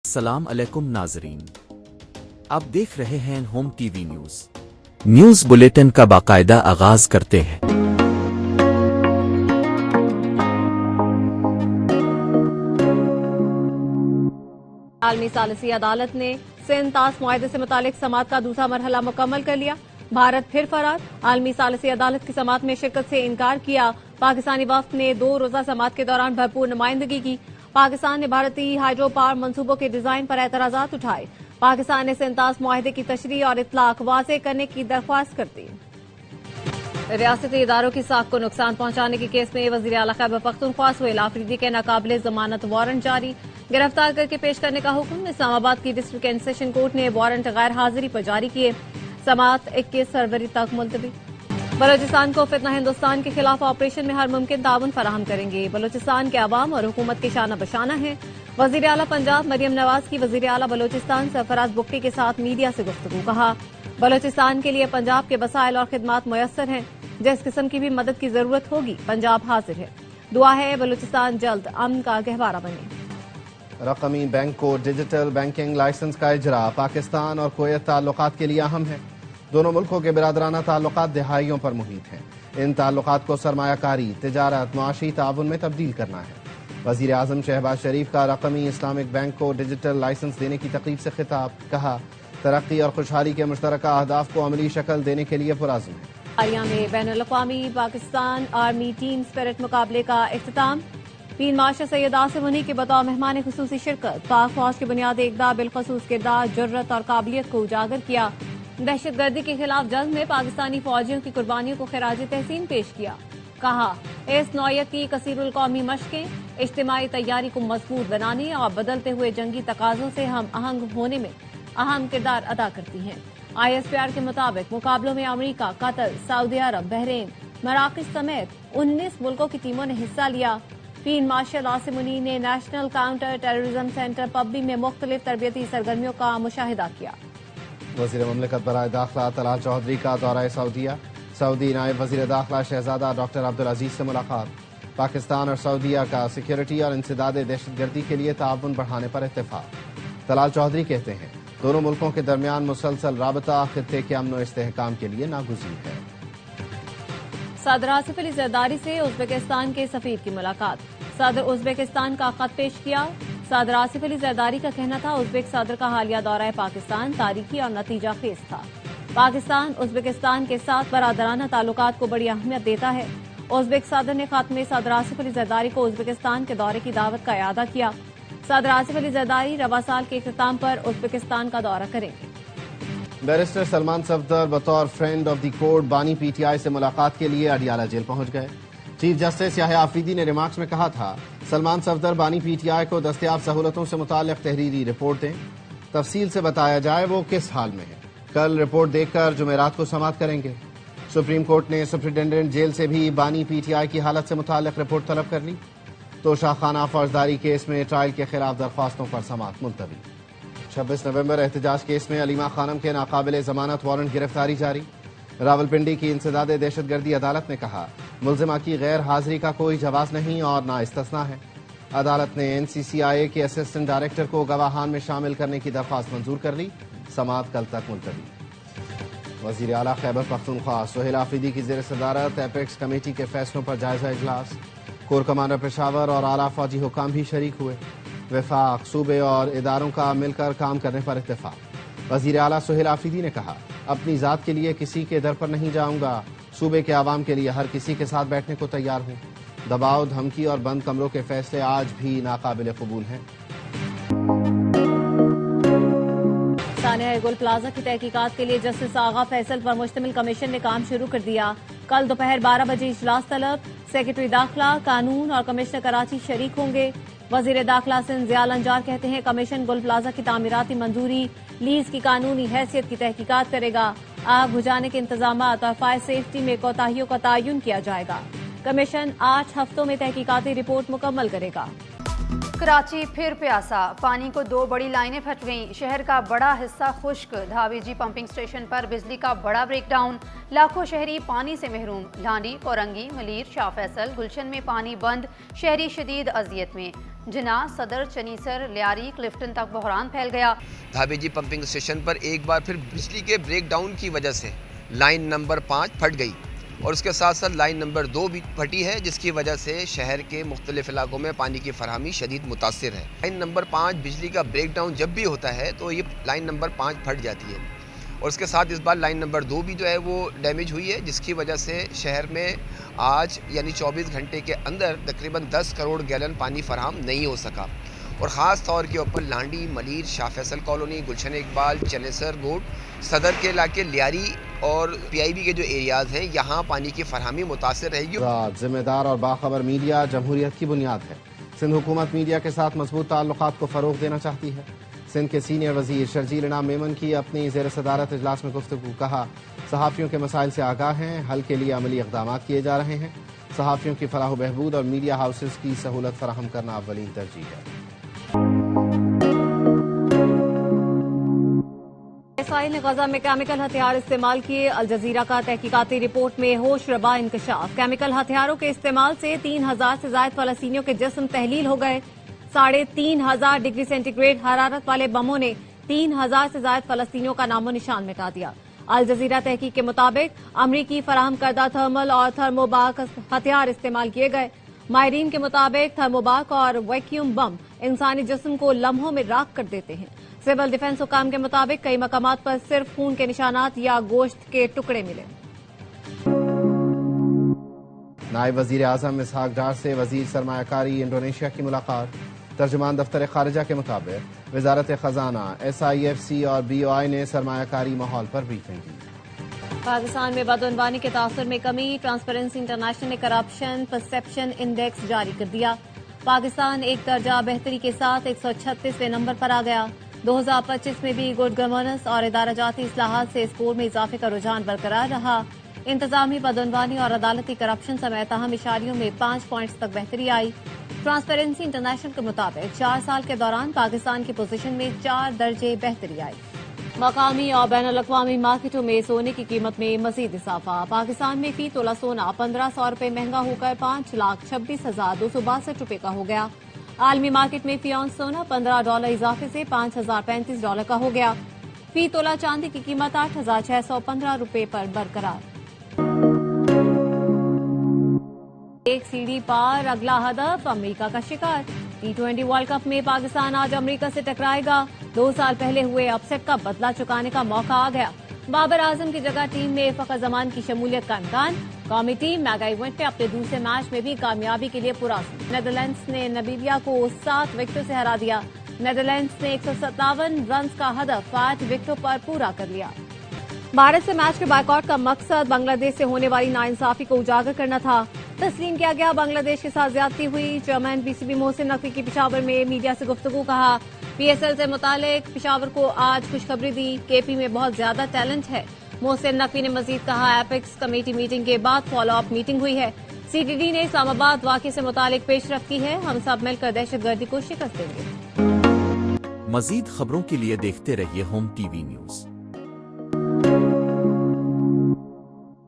السلام علیکم ناظرین، آپ دیکھ رہے ہیں home T V news bulletin کا باقاعدہ آغاز کرتے ہیں۔ عالمی ثالثی عدالت نے سندھ طاس معاہدے سے متعلق سماعت کا دوسرا مرحلہ مکمل کر لیا۔ بھارت پھر فرار، عالمی ثالثی عدالت کی سماعت میں شرکت سے انکار کیا۔ پاکستانی وفد نے 2 روزہ سماعت کے دوران بھرپور نمائندگی کی۔ پاکستان نے بھارتی ہائیڈرو پاور منصوبوں کے ڈیزائن پر اعتراضات اٹھائے۔ پاکستان نے سندھ طاس معاہدے کی تشریح اور اطلاق واضح کرنے کی درخواست کر دی۔ ریاستی اداروں کی ساکھ کو نقصان پہنچانے کے کیس میں وزیر اعلیٰ خیبر پختونخوا سہیل آفریدی کے ناقابل ضمانت وارنٹ جاری، گرفتار کر کے پیش کرنے کا حکم۔ اسلام آباد کی ڈسٹرکٹ اینڈ سیشن کورٹ نے وارنٹ غیر حاضری پر جاری کیے۔ سماعت 21 فروری تک ملتوی۔ بلوچستان کو فتنہ ہندوستان کے خلاف آپریشن میں ہر ممکن تعاون فراہم کریں گے۔ بلوچستان کے عوام اور حکومت کے شانہ بشانہ ہیں۔ وزیر اعلیٰ پنجاب مریم نواز کی وزیر اعلیٰ بلوچستان سرفراز بگٹی کے ساتھ میڈیا سے گفتگو، کہا بلوچستان کے لیے پنجاب کے وسائل اور خدمات میسر ہیں، جس قسم کی بھی مدد کی ضرورت ہوگی پنجاب حاضر ہے۔ دعا ہے بلوچستان جلد امن کا گہوارہ بنے۔ رقمی بینک کو ڈیجیٹل بینکنگ لائسنس کا اجرا پاکستان اور کویت تعلقات کے لیے اہم ہے۔ دونوں ملکوں کے برادرانہ تعلقات دہائیوں پر محیط ہیں۔ ان تعلقات کو سرمایہ کاری، تجارت، معاشی تعاون میں تبدیل کرنا ہے۔ وزیر اعظم شہباز شریف کا رقمی اسلامک بینک کو ڈیجیٹل لائسنس دینے کی تقریب سے خطاب، کہا ترقی اور خوشحالی کے مشترکہ اہداف کو عملی شکل دینے کے لیے پرعزم ہے۔ آریہ میں بین الاقوامی پاکستان آرمی ٹیم اسپرٹ مقابلے کا اختتام، فیلڈ مارشل سید آصف منی کے بطور مہمان خصوصی شرکت۔ پاک فوج کے بنیادی اقدار بالخصوص کردار، جرأت اور قابلیت کو اجاگر کیا۔ دہشت گردی کے خلاف جنگ میں پاکستانی فوجیوں کی قربانیوں کو خراج تحسین پیش کیا، کہا اس نوعیت کی کثیر القومی مشقیں اجتماعی تیاری کو مضبوط بنانے اور بدلتے ہوئے جنگی تقاضوں سے ہم آہنگ ہونے میں اہم کردار ادا کرتی ہیں۔ آئی ایس پی آر کے مطابق مقابلوں میں امریکہ، قطر، سعودی عرب، بحرین، مراکش سمیت 19 ملکوں کی ٹیموں نے حصہ لیا۔ فیلڈ مارشل آصف منی نے national counter terrorism centre Pabbi میں مختلف تربیتی سرگرمیوں کا مشاہدہ کیا۔ وزیر مملکت برائے داخلہ طلال چودھری کا دورہ سعودیہ، سعودی نائب وزیر داخلہ شہزادہ ڈاکٹر عبدالعزیز سے ملاقات۔ پاکستان اور سعودیہ کا سیکیورٹی اور انسداد دہشت گردی کے لیے تعاون بڑھانے پر اتفاق۔ طلال چودھری کہتے ہیں دونوں ملکوں کے درمیان مسلسل رابطہ خطے کے امن و استحکام کے لیے ناگزیر ہے۔ صدر آصف علی زرداری سے ازبکستان کے سفیر کی ملاقات، صدر ازبکستان کا خط پیش کیا۔ صدر آصف علی زرداری کا کہنا تھا ازبک صدر کا حالیہ دورہ پاکستان تاریخی اور نتیجہ خیز تھا۔ پاکستان ازبکستان کے ساتھ برادرانہ تعلقات کو بڑی اہمیت دیتا ہے۔ ازبک صدر نے خط میں صدر آصف علی زرداری کو ازبکستان کے دورے کی دعوت کا اعادہ کیا۔ صدر آصف علی زرداری رواں سال کے اختتام پر ازبکستان کا دورہ کریں گے۔ بیرسٹر سلمان صفدر بطور فرینڈ آف دی کورٹ بانی پی ٹی آئی سے ملاقات کے لیے اڈیالہ جیل پہنچ گئے۔ چیف جسٹس یحییٰ آفریدی نے ریمارکس میں کہا تھا سلمان صفدر بانی پی ٹی آئی کو دستیاب سہولتوں سے متعلق تحریری رپورٹ دیں، تفصیل سے بتایا جائے وہ کس حال میں ہے۔ کل رپورٹ دیکھ کر جمعرات کو سماعت کریں گے۔ سپریم کورٹ نے سپرنٹینڈنٹ جیل سے بھی بانی پی ٹی آئی کی حالت سے متعلق رپورٹ طلب کر لی۔ توشہ خانہ فوجداری کیس میں ٹرائل کے خلاف درخواستوں پر سماعت ملتوی۔ 26 نومبر احتجاج کیس میں علیمہ خانم کے ناقابل ضمانت وارنٹ گرفتاری جاری۔ راولپنڈی کی انسداد دہشت گردی عدالت نے کہا ملزمہ کی غیر حاضری کا کوئی جواز نہیں اور نہ استثناء ہے۔ عدالت نے این سی سی آئی اے کے اسسٹنٹ ڈائریکٹر کو گواہان میں شامل کرنے کی درخواست منظور کر لی۔ سماعت کل تک ملتوی۔ وزیر اعلیٰ خیبر پختونخوا سہیل آفریدی کی زیر صدارت ایپیکس کمیٹی کے فیصلوں پر جائزہ اجلاس، کور کمانڈر پشاور اور اعلیٰ فوجی حکام بھی شریک ہوئے۔ وفاق، صوبے اور اداروں کا مل کر کام کرنے پر اتفاق۔ وزیر اعلیٰ سہیل آفریدی نے کہا اپنی ذات کے لیے کسی کے در پر نہیں جاؤں گا، صوبے کے عوام کے لیے ہر کسی کے ساتھ بیٹھنے کو تیار ہوں۔ دباؤ، دھمکی اور بند کمروں کے فیصلے آج بھی ناقابل قبول ہیں۔ سانحہ گل پلازا کی تحقیقات کے لیے جسٹس آغا فیصل پر مشتمل کمیشن نے کام شروع کر دیا۔ کل دوپہر 12 بجے اجلاس طلب، سیکرٹری داخلہ، قانون اور کمشنر کراچی شریک ہوں گے۔ وزیر داخلہ سندھ ضیاء الانجار کہتے ہیں کمیشن گل پلازا کی تعمیراتی منظوری، لیز کی قانونی حیثیت کی تحقیقات کرے گا۔ آگ بجھانے کے انتظامات اور فائر سیفٹی میں کوتاہیوں کا تعین کیا جائے گا۔ کمیشن 8 ہفتوں میں تحقیقاتی رپورٹ مکمل کرے گا۔ کراچی پھر پیاسا، پانی کو 2 بڑی لائنیں پھٹ گئیں، شہر کا بڑا حصہ خشک، دھاوی جی پمپنگ سٹیشن پر بجلی کا بڑا بریک ڈاؤن، لاکھوں شہری پانی سے محروم، لانڈی، کورنگی، ملیر، شاہ فیصل، گلشن میں پانی بند، شہری شدید اذیت میں، جناح، صدر، چنیسر، لیاری، کلفٹن تک بحران پھیل گیا۔ دھاوی جی پمپنگ سٹیشن پر ایک بار پھر بجلی کے بریک ڈاؤن کی وجہ سے لائن نمبر 5 پھٹ گئی اور اس کے ساتھ ساتھ لائن نمبر 2 بھی پھٹی ہے، جس کی وجہ سے شہر کے مختلف علاقوں میں پانی کی فراہمی شدید متاثر ہے۔ لائن نمبر 5 بجلی کا بریک ڈاؤن جب بھی ہوتا ہے تو یہ لائن نمبر 5 پھٹ جاتی ہے اور اس کے ساتھ اس بار لائن نمبر 2 بھی جو ہے وہ ڈیمیج ہوئی ہے، جس کی وجہ سے شہر میں آج یعنی 24 گھنٹے کے اندر تقریباً 10 کروڑ گیلن پانی فراہم نہیں ہو سکا اور خاص طور کے اوپر لانڈی، ملیر، شاہ فیصل کالونی، گلشن اقبال، چنیسر گوٹ، صدر کے علاقے، لیاری اور پی آئی بی کے جو ایریاز ہیں یہاں پانی کی فراہمی متاثر رہے گی۔ ذمہ دار اور باخبر میڈیا جمہوریت کی بنیاد ہے۔ سندھ حکومت میڈیا کے ساتھ مضبوط تعلقات کو فروغ دینا چاہتی ہے۔ سندھ کے سینئر وزیر شرجیل انعام میمن کی اپنی زیر صدارت اجلاس میں گفتگو، کہا صحافیوں کے مسائل سے آگاہ ہیں، حل کے لیے عملی اقدامات کیے جا رہے ہیں۔ صحافیوں کی فلاح و بہبود اور میڈیا ہاؤسز کی سہولت فراہم کرنا اولین ترجیح ہے۔ اسرائیل نے غزہ میں کیمیکل ہتھیار استعمال کیے، الجزیرہ کا تحقیقاتی رپورٹ میں ہوش ربا انکشاف، کیمیکل ہتھیاروں کے استعمال سے 3000 سے زائد فلسطینیوں کے جسم تحلیل ہو گئے، 3500 ڈگری سینٹی گریڈ حرارت والے بموں نے 3000 سے زائد فلسطینیوں کا نام و نشان مٹا دیا۔ الجزیرہ تحقیق کے مطابق امریکی فراہم کردہ تھرمل اور تھرموباک ہتھیار استعمال کیے گئے۔ ماہرین کے مطابق تھرموباک اور ویکیوم بم انسانی جسم کو لمحوں میں راکھ کر دیتے ہیں۔ سول ڈیفنس حکام کے مطابق کئی مقامات پر صرف خون کے نشانات یا گوشت کے ٹکڑے ملے۔ نائب وزیر اعظم اسحاق ڈار سے وزیر سرمایہ کاری انڈونیشیا کی ملاقات، ترجمان دفتر خارجہ کے مطابق وزارت خزانہ، SIFC اور BOI نے سرمایہ کاری ماحول پر بریفنگ کی۔ پاکستان میں بدعنوانی کے تاثر میں کمی، ٹرانسپیرنسی انٹرنیشنل نے کرپشن پرسپشن انڈیکس جاری کر دیا۔ پاکستان 1 درجہ بہتری کے ساتھ 136ویں نمبر پر آ گیا۔ 2025 میں بھی گڈ گورننس اور ادارہ جاتی اصلاحات سے اسکور میں اضافے کا رجحان برقرار رہا۔ انتظامی بدعنوانی اور عدالتی کرپشن سمیت اہم اشاریوں میں 5 پوائنٹس تک بہتری آئی۔ ٹرانسپیرنسی انٹرنیشنل کے مطابق 4 سال کے دوران پاکستان کی پوزیشن میں 4 درجے بہتری آئی۔ مقامی اور بین الاقوامی مارکیٹوں میں سونے کی قیمت میں مزید اضافہ، پاکستان میں فی تولہ سونا 1500 روپے مہنگا ہو کر 5,26,262 روپے کا ہو گیا۔ عالمی مارکیٹ میں فی اونس سونا $15 اضافے سے $5,035 کا ہو گیا۔ فی تولہ چاندی کی قیمت 8,615 روپے پر برقرار۔ ایک سیڑھی پار، اگلا ہدف امریکہ کا شکار، T20 ورلڈ کپ میں پاکستان آج امریکہ سے ٹکرائے گا۔ 2 سال پہلے ہوئے اپ سیٹ کا بدلہ چکانے کا موقع آ گیا۔ بابر اعظم کی جگہ ٹیم میں فخر زمان کی شمولیت کا امکان، قومی ٹیم میگا ایونٹ میں اپنے دوسرے میچ میں بھی کامیابی کے لیے پرعزم۔ نیدرلینڈز نے نمیبیا کو 7 وکٹوں سے ہرا دیا۔ نیدرلینڈز نے 157 رنز کا ہدف 8 وکٹوں پر پورا کر لیا۔ بھارت سے میچ کے بائیکاٹ کا مقصد بنگلہ دیش سے ہونے والی ناانصافی کو اجاگر کرنا تھا۔ تسلیم کیا گیا بنگلہ دیش کے ساتھ زیادتی ہوئی، چیئرمین PCB محسن نقوی کی پشاور میں میڈیا سے گفتگو، کہا PSL سے متعلق پشاور کو آج خوشخبری دی، KP میں بہت زیادہ ٹیلنٹ ہے۔ محسن نقوی نے مزید کہا ایپیکس کمیٹی میٹنگ کے بعد فالو اپ میٹنگ ہوئی ہے، CTD نے اسلام آباد واقعے سے متعلق پیش رفت کی ہے، ہم سب مل کر دہشت گردی کو شکست دیں گے۔ مزید خبروں کے لیے دیکھتے رہیے ہوم TV نیوز۔